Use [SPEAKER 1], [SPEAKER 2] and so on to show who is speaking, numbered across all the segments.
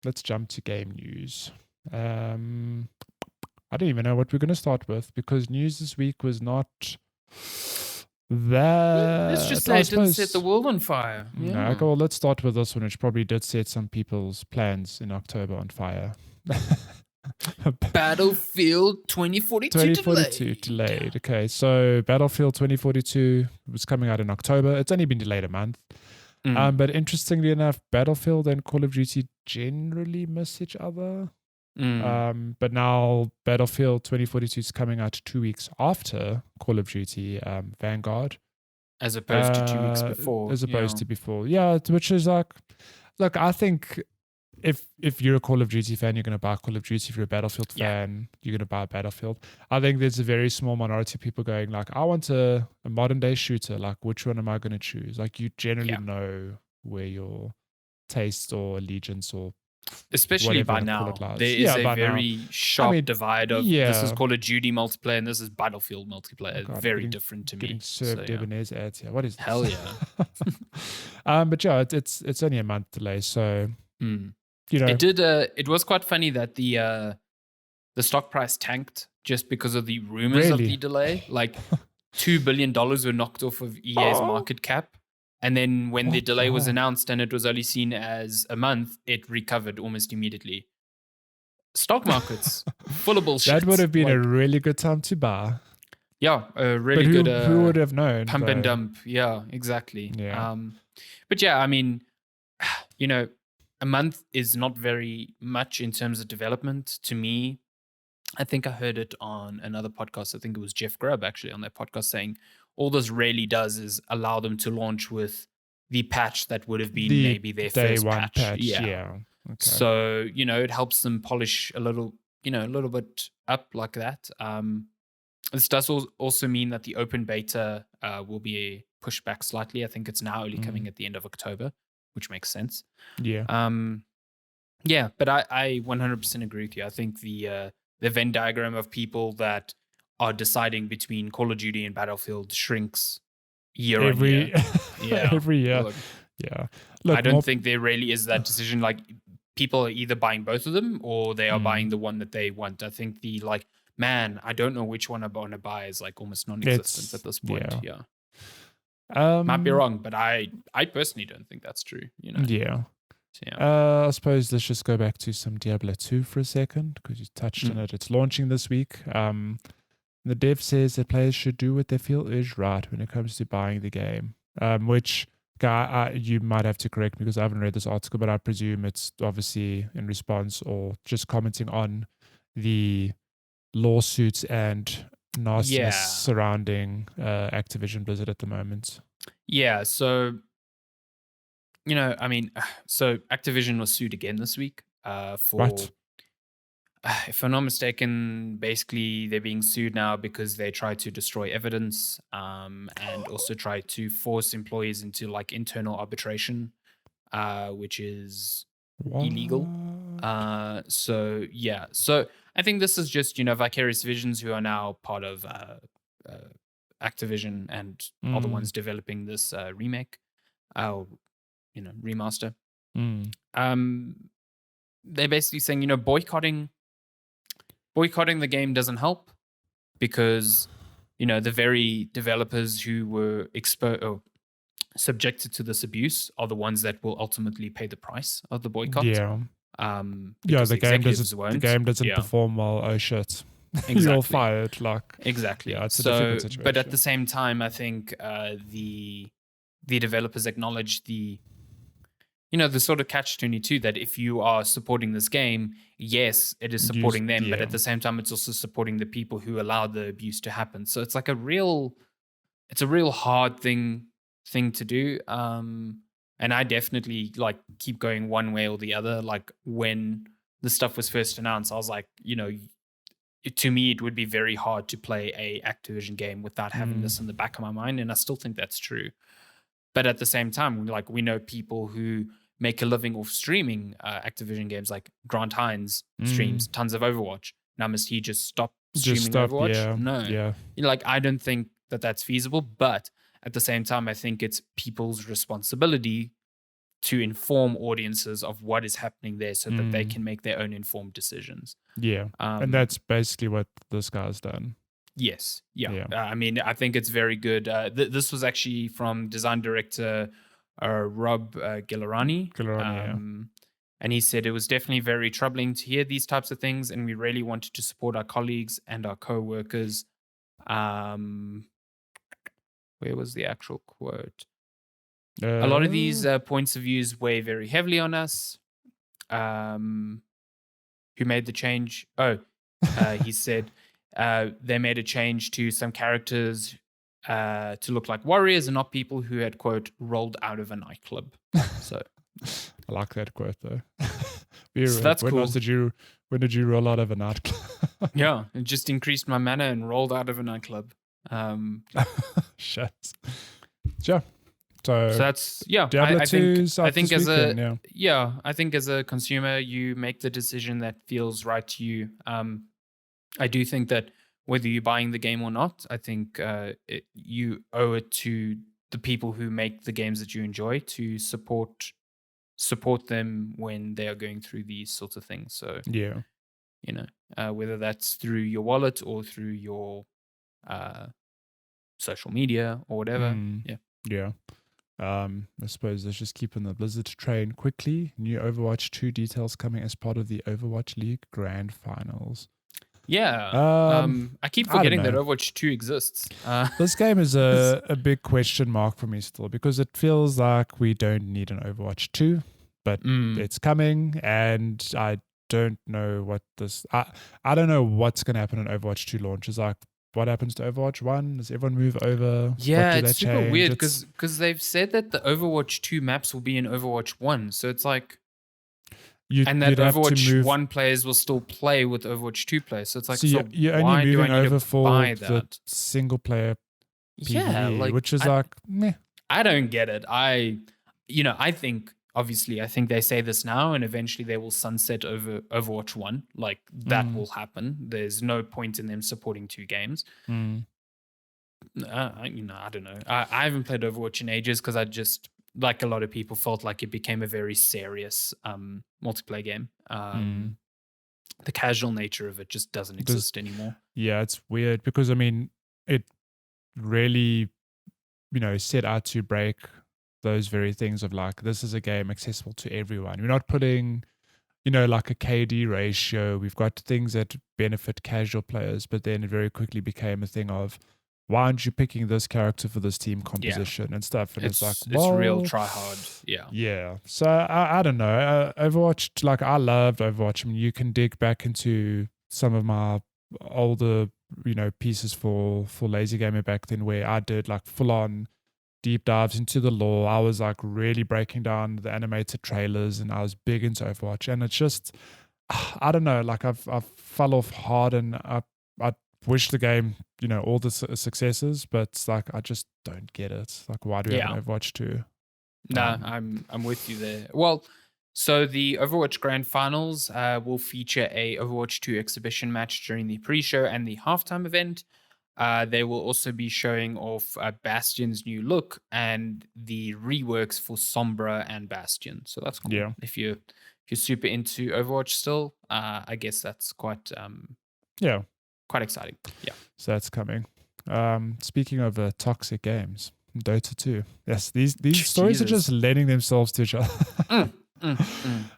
[SPEAKER 1] let's jump to game news. I don't even know what we're going to start with because news this week was not that.
[SPEAKER 2] Let's just say it didn't set the world on fire.
[SPEAKER 1] No, okay, well, let's start with this one, which probably did set some people's plans in October on fire.
[SPEAKER 2] Battlefield 2042
[SPEAKER 1] delayed. Okay, so Battlefield 2042 was coming out in October. It's only been delayed a month. But interestingly enough, Battlefield and Call of Duty generally miss each other. But now Battlefield 2042 is coming out 2 weeks after Call of Duty Vanguard.
[SPEAKER 2] As opposed to 2 weeks before.
[SPEAKER 1] As opposed to before. Yeah, which is like, look, I think if you're a Call of Duty fan, you're going to buy Call of Duty. If you're a Battlefield fan, you're going to buy Battlefield. I think there's a very small minority of people going like, I want a modern day shooter. Like, which one am I going to choose? Like, you generally know where your taste or allegiance or
[SPEAKER 2] especially by now, there is a very sharp divide of this is Call of Duty multiplayer and this is Battlefield multiplayer. Oh God, very different to me.
[SPEAKER 1] Served Debonair's ads here. What is this?
[SPEAKER 2] Hell yeah!
[SPEAKER 1] But yeah, it's only a month delay, so you know,
[SPEAKER 2] it was quite funny that the stock price tanked just because of the rumors of the delay. Like $2 billion were knocked off of EA's market cap. And then when the delay was announced and it was only seen as a month, it recovered almost immediately. Stock markets, full of bullshit.
[SPEAKER 1] That would have been a really good time to buy.
[SPEAKER 2] Yeah, a really good...
[SPEAKER 1] who would have known?
[SPEAKER 2] Pump and dump. Yeah, exactly.
[SPEAKER 1] Yeah.
[SPEAKER 2] But yeah, I mean, you know, a month is not very much in terms of development to me. I think I heard it on another podcast. I think it was Jeff Grubb actually on that podcast saying, all this really does is allow them to launch with the patch that would have been maybe their first patch.
[SPEAKER 1] Yeah. Okay.
[SPEAKER 2] So, you know, it helps them polish a little bit up like that. This does also mean that the open beta will be pushed back slightly. I think it's now only coming at the end of October, which makes sense.
[SPEAKER 1] Yeah.
[SPEAKER 2] Yeah, but I 100% agree with you. I think the Venn diagram of people that are deciding between Call of Duty and Battlefield shrinks year on year.
[SPEAKER 1] Yeah. Every year. Yeah.
[SPEAKER 2] Look, I don't think there really is that decision. Like, people are either buying both of them or they are buying the one that they want. I think the like, man, I don't know which one I want to buy is like almost non-existent at this point. Yeah. Might be wrong, but I personally don't think that's true. You know.
[SPEAKER 1] Yeah. So, yeah. I suppose let's just go back to some Diablo 2 for a second because you touched on it. It's launching this week. The dev says that players should do what they feel is right when it comes to buying the game, which you might have to correct me because I haven't read this article, but I presume it's obviously in response or just commenting on the lawsuits and nastiness surrounding Activision Blizzard at the moment.
[SPEAKER 2] Yeah, so, you know, I mean, so Activision was sued again this week for...
[SPEAKER 1] Right.
[SPEAKER 2] If I'm not mistaken, basically they're being sued now because they tried to destroy evidence and also try to force employees into like internal arbitration, which is illegal. So yeah, so I think this is just, you know, Vicarious Visions, who are now part of Activision and are the ones developing this remake, you know, remaster. They're basically saying, you know, boycotting the game doesn't help because, you know, the very developers who were subjected to this abuse are the ones that will ultimately pay the price of the boycott.
[SPEAKER 1] Yeah. The game doesn't perform well. Oh shit. Exactly. You're fired. Like,
[SPEAKER 2] exactly.
[SPEAKER 1] Yeah, it's a difficult situation.
[SPEAKER 2] But at the same time, I think the developers acknowledge the sort of catch-22 that if you are supporting this game, yes, it is supporting them, but at the same time, it's also supporting the people who allowed the abuse to happen. So it's like a real hard thing to do. And I definitely like keep going one way or the other. Like when the stuff was first announced, I was like, you know, to me, it would be very hard to play a Activision game without having this in the back of my mind. And I still think that's true. But at the same time, like we know people who make a living off streaming Activision games, like Grant Hines streams tons of Overwatch. Now, must he just stop streaming Overwatch?
[SPEAKER 1] Yeah,
[SPEAKER 2] no.
[SPEAKER 1] Yeah.
[SPEAKER 2] Like, I don't think that that's feasible, but at the same time, I think it's people's responsibility to inform audiences of what is happening there so that they can make their own informed decisions.
[SPEAKER 1] Yeah. And that's basically what this guy's done.
[SPEAKER 2] Yes. Yeah. I mean, I think it's very good. This was actually from design director Rob Guillerani. And he said it was definitely very troubling to hear these types of things, and we really wanted to support our colleagues and our co-workers. Where was the actual quote? A lot of these points of views weigh very heavily on us. Who made the change? He said they made a change to some characters to look like warriors and not people who had, quote, rolled out of a nightclub. So
[SPEAKER 1] I like that quote though.
[SPEAKER 2] So that's cool.
[SPEAKER 1] When did you roll out of a nightclub?
[SPEAKER 2] Yeah, it just increased my mana and rolled out of a nightclub.
[SPEAKER 1] Shit. Sure. So
[SPEAKER 2] that's
[SPEAKER 1] Diablo 2's
[SPEAKER 2] I think as
[SPEAKER 1] weekend,
[SPEAKER 2] I think as a consumer, you make the decision that feels right to you. I do think that whether you're buying the game or not, I think you owe it to the people who make the games that you enjoy to support them when they are going through these sorts of things. So whether that's through your wallet or through your social media or whatever.
[SPEAKER 1] I suppose let's just keep on the Blizzard train quickly. New Overwatch 2 details coming as part of the Overwatch League Grand Finals.
[SPEAKER 2] I keep forgetting that Overwatch 2 exists.
[SPEAKER 1] This game is a big question mark for me still, because it feels like we don't need an Overwatch 2, but it's coming, and I don't know what this... I don't know what's going to happen in Overwatch 2 launch. It's like, what happens to Overwatch 1? Does everyone move over?
[SPEAKER 2] Yeah, it's super weird because they've said that the Overwatch 2 maps will be in Overwatch 1. So it's like... and that Overwatch 1 players will still play with Overwatch 2 players. So it's like,
[SPEAKER 1] you're only moving over for the single player PvE, which is meh.
[SPEAKER 2] I don't get it. I think they say this now, and eventually they will sunset over Overwatch 1. Like, that will happen. There's no point in them supporting 2 games. I don't know. I haven't played Overwatch in ages because I just, like a lot of people, felt like it became a very serious multiplayer game. The casual nature of it just doesn't exist anymore.
[SPEAKER 1] Yeah, it's weird because, I mean, it really, set out to break those very things of like, this is a game accessible to everyone. We're not putting, like a KD ratio. We've got things that benefit casual players, but then it very quickly became a thing of, why aren't you picking this character for this team composition and stuff? And it's like,
[SPEAKER 2] it's real try hard.
[SPEAKER 1] Yeah. So I don't know. Overwatch, like, I loved Overwatch. I mean, you can dig back into some of my older, pieces for Lazy Gamer back then, where I did like full on deep dives into the lore. I was like really breaking down the animated trailers, and I was big into Overwatch. And it's just, I don't know, like I've fell off hard, and I wish the game, all the successes, but it's like I just don't get it. Like, why do we have an Overwatch 2?
[SPEAKER 2] No, I'm with you there. Well, so the Overwatch Grand Finals will feature a Overwatch 2 exhibition match during the pre-show and the halftime event. They will also be showing off Bastion's new look and the reworks for Sombra and Bastion. So that's cool. Yeah. If you're super into Overwatch still, I guess that's quite quite exciting. Yeah.
[SPEAKER 1] So that's coming. Speaking of toxic games, Dota 2. Yes, these stories are just lending themselves to each other.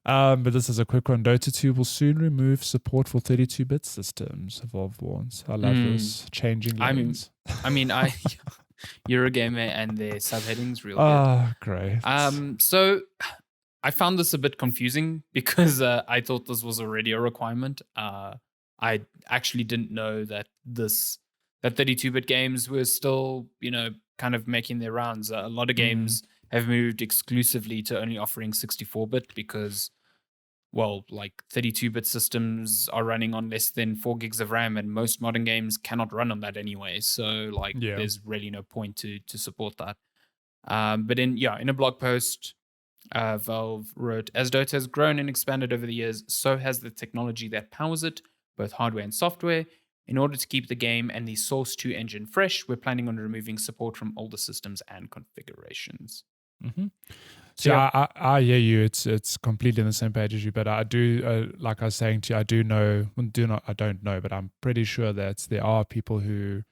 [SPEAKER 1] But this is a quick one. Dota 2 will soon remove support for 32-bit systems, Valve warns. I love this. Changing lanes.
[SPEAKER 2] I mean, Eurogamer and their subheadings real good.
[SPEAKER 1] Ah, great.
[SPEAKER 2] So I found this a bit confusing because I thought this was already a requirement. I actually didn't know that 32-bit games were still, kind of making their rounds. A lot of games have moved exclusively to only offering 64-bit because, well, like 32-bit systems are running on less than 4 gigs of RAM, and most modern games cannot run on that anyway. So, there's really no point to support that. But in a blog post, Valve wrote, as Dota has grown and expanded over the years, so has the technology that powers it, both hardware and software. In order to keep the game and the Source 2 engine fresh, we're planning on removing support from older systems and configurations.
[SPEAKER 1] See, I hear you. It's completely on the same page as you, but I do, like I was saying to you, I don't know, but I'm pretty sure that there are people who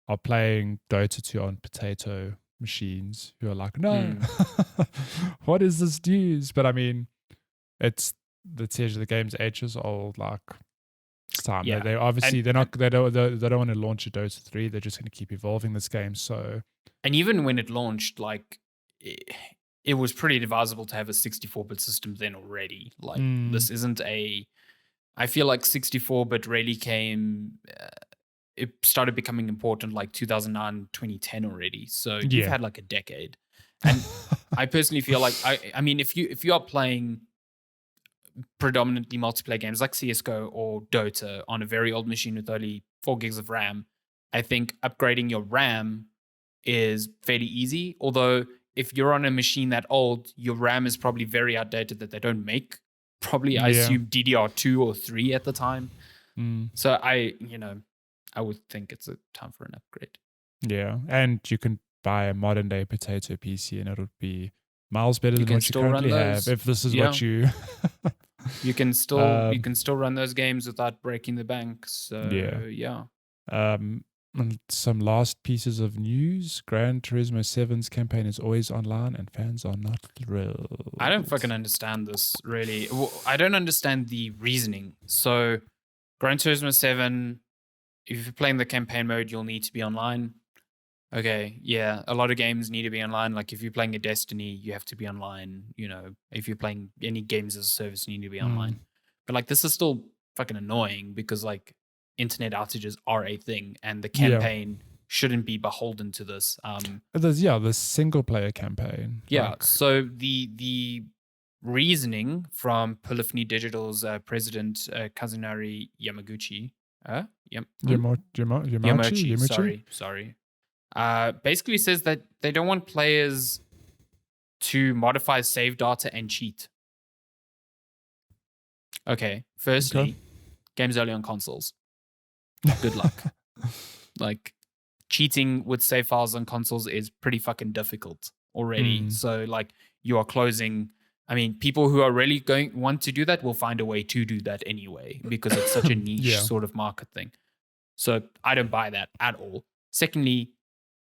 [SPEAKER 1] are playing Dota 2 on potato machines who are like, no, what is this news? But I mean, it's the game's ages old, like it's time.
[SPEAKER 2] Yeah.
[SPEAKER 1] They obviously they don't want to launch a Dota 3. They're just going to keep evolving this game. So,
[SPEAKER 2] and even when it launched, like it was pretty advisable to have a 64-bit system then already. Like this isn't I feel like 64-bit really came. It started becoming important like 2009, 2010 already. So you've had like a decade. And I personally feel like I mean if you are playing predominantly multiplayer games like CS:GO or Dota on a very old machine with only 4 gigs of RAM, I think upgrading your RAM is fairly easy. Although if you're on a machine that old, your RAM is probably very outdated that they don't make. Probably, I assume DDR2 or 3 at the time. So I would think it's a time for an upgrade.
[SPEAKER 1] Yeah, and you can buy a modern day potato PC and it'll be miles better than what you currently have. If this is what you
[SPEAKER 2] you can still run those games without breaking the bank. So yeah.
[SPEAKER 1] And some last pieces of news: Gran Turismo 7's campaign is always online, and fans are not thrilled.
[SPEAKER 2] I don't fucking understand this, really. I don't understand the reasoning. So, Gran Turismo 7, if you're playing the campaign mode, you'll need to be online. Okay, yeah, a lot of games need to be online. Like if you're playing a Destiny, you have to be online. You know, if you're playing any games as a service, you need to be online. But like this is still fucking annoying because like internet outages are a thing, and the campaign shouldn't be beholden to this.
[SPEAKER 1] There's the single player campaign.
[SPEAKER 2] Yeah. So the reasoning from Polyphony Digital's president Kazunari Yamaguchi. Yamaguchi. Sorry. Basically says that they don't want players to modify save data and cheat. Okay. Firstly, games only on consoles. Good luck. Like cheating with save files on consoles is pretty fucking difficult already. So like you are closing. I mean, people who are really want to do that will find a way to do that anyway because it's such a niche sort of market thing. So I don't buy that at all. Secondly,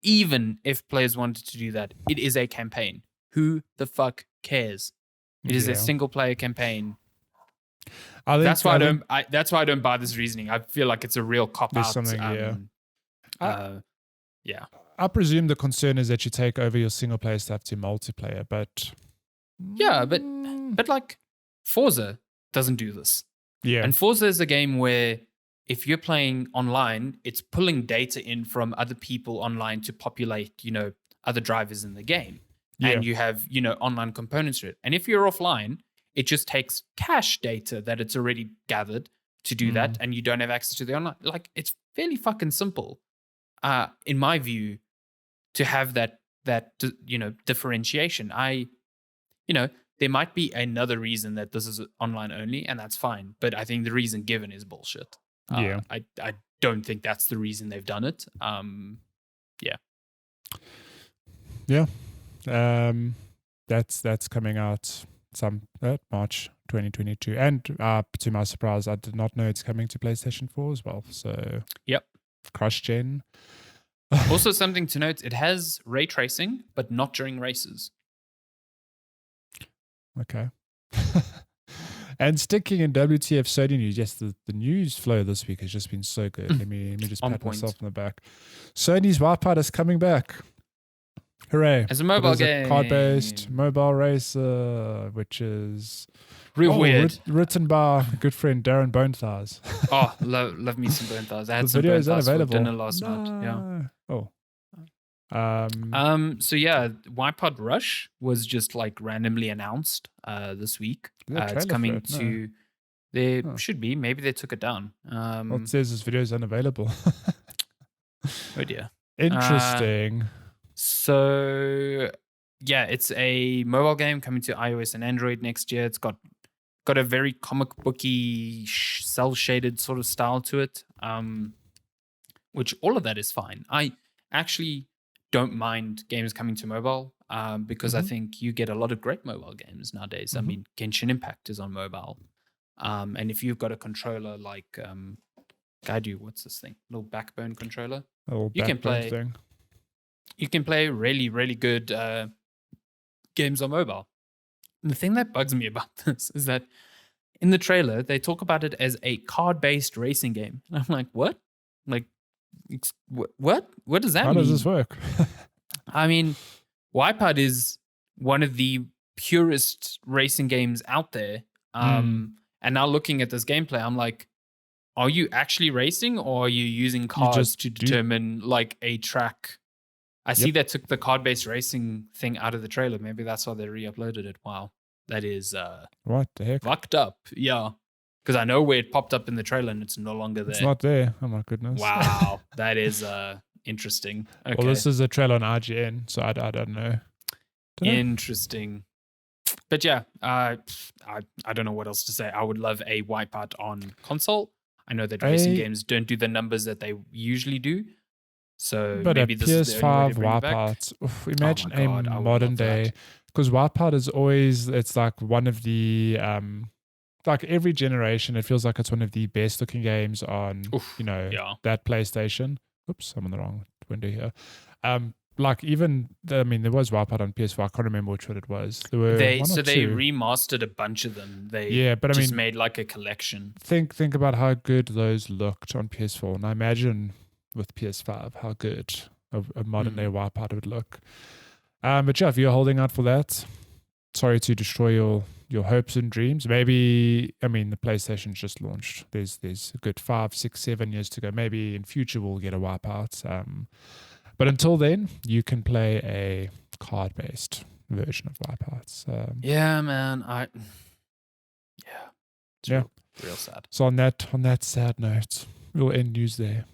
[SPEAKER 2] even if players wanted to do that, it is a campaign. Who the fuck cares? It is a single player campaign. That's why I don't buy this reasoning. I feel like it's a real cop out.
[SPEAKER 1] I presume the concern is that you take over your single player stuff to multiplayer, but
[SPEAKER 2] but like Forza doesn't do this. Yeah, and Forza is a game where if you're playing online, it's pulling data in from other people online to populate, other drivers in the game, and you have online components to it. And if you're offline, it just takes cache data that it's already gathered to do that, and you don't have access to the online. Like, it's fairly fucking simple, in my view, to have that differentiation. There might be another reason that this is online only, and that's fine. But I think the reason given is bullshit. I don't think that's the reason they've done it.
[SPEAKER 1] That's coming out March 2022, and to my surprise, I did not know it's coming to PlayStation 4 as well. So cross-gen.
[SPEAKER 2] Also, something to note: it has ray tracing, but not during races.
[SPEAKER 1] Okay. And sticking in WTF Sony news, yes, the news flow this week has just been so good. Let me just pat myself on the back. Sony's Wipeout is coming back. Hooray.
[SPEAKER 2] As a mobile game.
[SPEAKER 1] A card-based mobile racer, which is
[SPEAKER 2] real weird.
[SPEAKER 1] Written by a good friend, Darren Bonethighs.
[SPEAKER 2] Oh, love me some Bonethighs. I had some Bonethighs for dinner last night. Yeah.
[SPEAKER 1] Oh.
[SPEAKER 2] So yeah, Wipeout Rush was just like randomly announced this week. It's coming to there should be, maybe they took it down.
[SPEAKER 1] Well, it says this video is unavailable.
[SPEAKER 2] Oh dear.
[SPEAKER 1] Interesting.
[SPEAKER 2] So yeah, it's a mobile game coming to iOS and Android next year. It's got a very comic booky cell shaded sort of style to it. Which all of that is fine. I actually don't mind games coming to mobile. because I think you get a lot of great mobile games nowadays. I mean, Genshin Impact is on mobile. And if you've got a controller like what's this thing? Little backbone controller. You can play really, really good games on mobile. And the thing that bugs me about this is that in the trailer, they talk about it as a card-based racing game. And I'm like, what? Like, what? What does that mean?
[SPEAKER 1] How does this work?
[SPEAKER 2] I mean, Wipeout is one of the purest racing games out there. And now looking at this gameplay, I'm like, are you actually racing, or are you using cards to determine like a track? I see that took the card-based racing thing out of the trailer. Maybe that's why they re-uploaded it. Wow. That is
[SPEAKER 1] what the heck?
[SPEAKER 2] Fucked up. Yeah. Because I know where it popped up in the trailer and it's no longer there.
[SPEAKER 1] It's not there. Oh my goodness.
[SPEAKER 2] Wow. That is interesting. Okay.
[SPEAKER 1] Well, this is a trailer on IGN, so I don't know.
[SPEAKER 2] Interesting. But yeah, I don't know what else to say. I would love a Wipeout on console. I know that racing games don't do the numbers that they usually do. So
[SPEAKER 1] but
[SPEAKER 2] maybe this is the only way to bring it back.
[SPEAKER 1] Wipeout. Imagine a modern day, because Wipeout is always, it's like one of the like every generation, it feels like it's one of the best looking games on that PlayStation. Oops, I'm on the wrong window here. Like even there was Wipeout on PS4. I can't remember which one it was. There were
[SPEAKER 2] they remastered a bunch of them. They made like a collection.
[SPEAKER 1] Think about how good those looked on PS4, and I imagine with PS5 how good a modern day Wipeout would look. But yeah, if you're holding out for that, sorry to destroy your hopes and dreams. Maybe the PlayStation's just launched. There's a good 5, 6, 7 years to go. Maybe in future we'll get a Wipeout. But until then, you can play a card-based version of Wipeouts.
[SPEAKER 2] Yeah, man. It's real sad.
[SPEAKER 1] So on that sad note, we'll end news there.